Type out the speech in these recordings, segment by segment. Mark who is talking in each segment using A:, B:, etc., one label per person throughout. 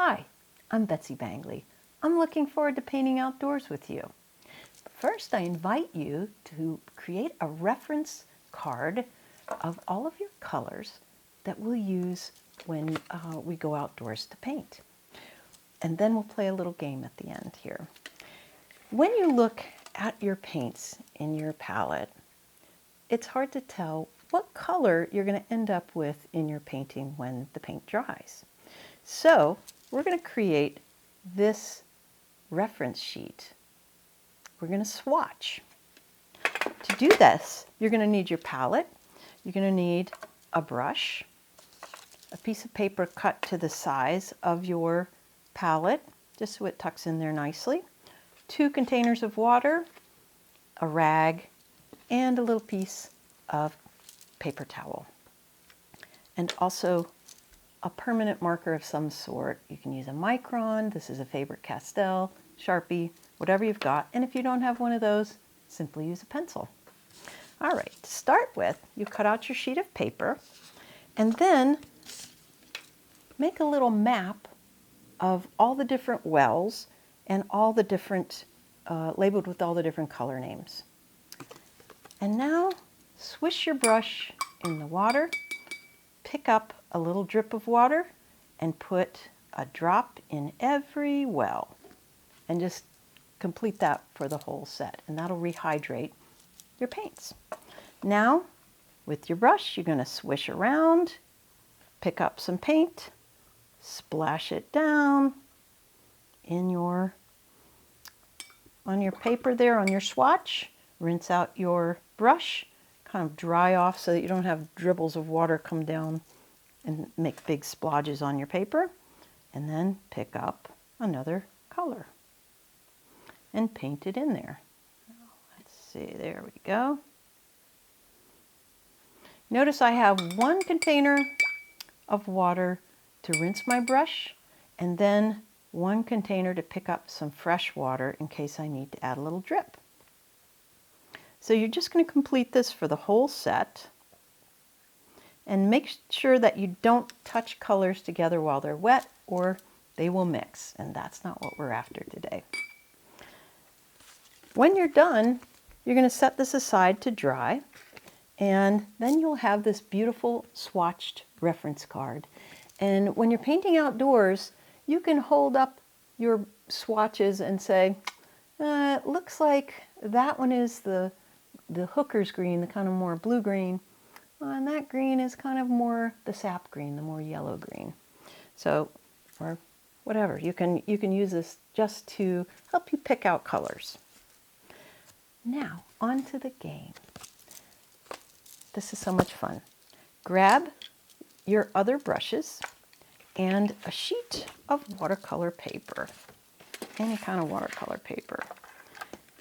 A: Hi, I'm Betsy Bangley. I'm looking forward to painting outdoors with you. First, I invite you to create a reference card of all of your colors that we'll use when we go outdoors to paint. And then we'll play a little game at the end here. When you look at your paints in your palette, it's hard to tell what color you're going to end up with in your painting when the paint dries. So we're going to create this reference sheet. We're going to swatch. To do this, you're going to need your palette. You're going to need a brush, a piece of paper cut to the size of your palette, just so it tucks in there nicely, 2 containers of water, a rag, and a little piece of paper towel. And also a permanent marker of some sort. You can use a micron, this is a Faber-Castell, Sharpie, whatever you've got. And if you don't have one of those, simply use a pencil. All right, to start with, you cut out your sheet of paper and then make a little map of all the different wells and all the different, labeled with all the different color names. And now swish your brush in the water, pick up a little drip of water and put a drop in every well and just complete that for the whole set, and that'll rehydrate your paints. Now with your brush you're going to swish around, pick up some paint, splash it down in on your paper there, on your swatch, rinse out your brush, kind of dry off so that you don't have dribbles of water come down and make big splodges on your paper, and then pick up another color and paint it in there. Let's see, there we go. Notice I have 1 container of water to rinse my brush, and then 1 container to pick up some fresh water in case I need to add a little drip. So you're just going to complete this for the whole set. And make sure that you don't touch colors together while they're wet or they will mix, and that's not what we're after today. When you're done, you're going to set this aside to dry, and then you'll have this beautiful swatched reference card. And when you're painting outdoors, you can hold up your swatches and say, it looks like that one is the hooker's green, the kind of more blue-green. And that green is kind of more the sap green, the more yellow green. So, or whatever, you can use this just to help you pick out colors. Now, on to the game. This is so much fun. Grab your other brushes and a sheet of watercolor paper, any kind of watercolor paper.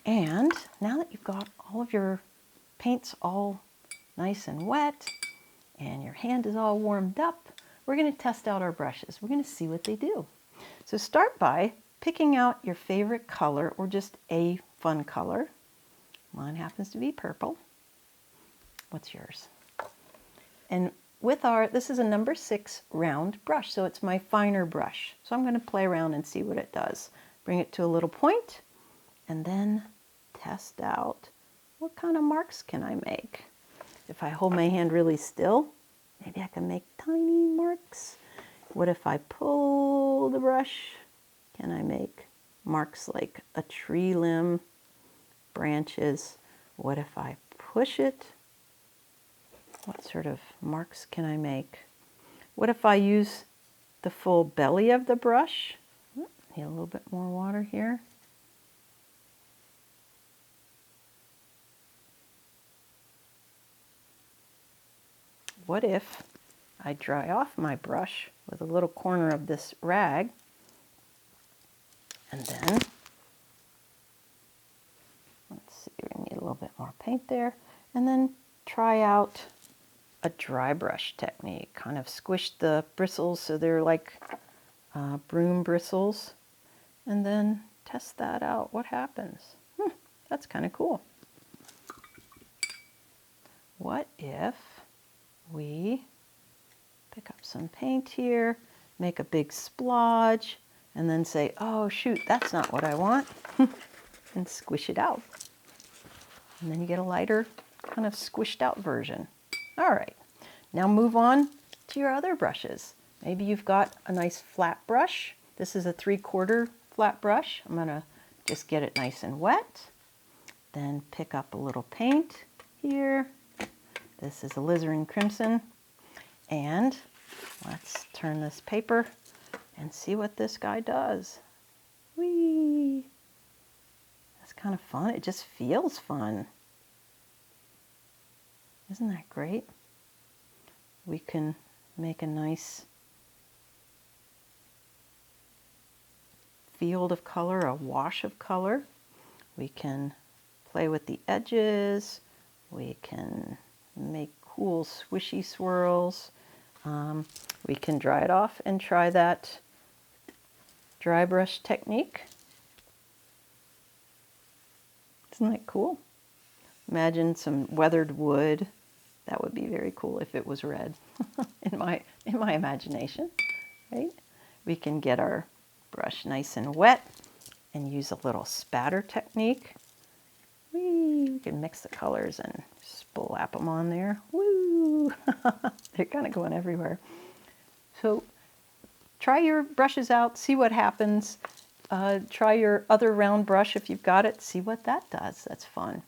A: And now that you've got all of your paints all nice and wet, and your hand is all warmed up, we're going to test out our brushes. We're going to see what they do. So start by picking out your favorite color, or just a fun color. Mine happens to be purple. What's yours? And with this is a number 6 round brush, so it's my finer brush. So I'm going to play around and see what it does. Bring it to a little point, and then test out what kind of marks can I make. If I hold my hand really still, maybe I can make tiny marks. What if I pull the brush? Can I make marks like a tree limb, branches? What if I push it? What sort of marks can I make? What if I use the full belly of the brush? Need a little bit more water here. What if I dry off my brush with a little corner of this rag, and then, let's see, we need a little bit more paint there, and then try out a dry brush technique. Kind of squish the bristles so they're like broom bristles, and then test that out. What happens? That's kind of cool. What if we pick up some paint here? make a big splodge, and then say, oh shoot, that's not what I want, and squish it out. And then you get a lighter, kind of squished out version. All right, now move on to your other brushes. Maybe you've got a nice flat brush. This is a 3/4 flat brush. I'm gonna just get it nice and wet. Then pick up a little paint here. This is alizarin crimson. And let's turn this paper and see what this guy does. Whee! That's kind of fun. It just feels fun. Isn't that great? We can make a nice field of color, a wash of color. We can play with the edges. We can make cool swishy swirls. We can dry it off and try that dry brush technique. Isn't that cool? Imagine some weathered wood. That would be very cool if it was red in my imagination, right? We can get our brush nice and wet and use a little spatter technique. We can mix the colors and splap them on there. Woo! They're kind of going everywhere. So try your brushes out, see what happens. Try your other round brush if you've got it, see what that does. That's fun.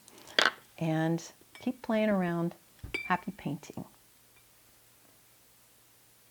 A: And keep playing around. Happy painting.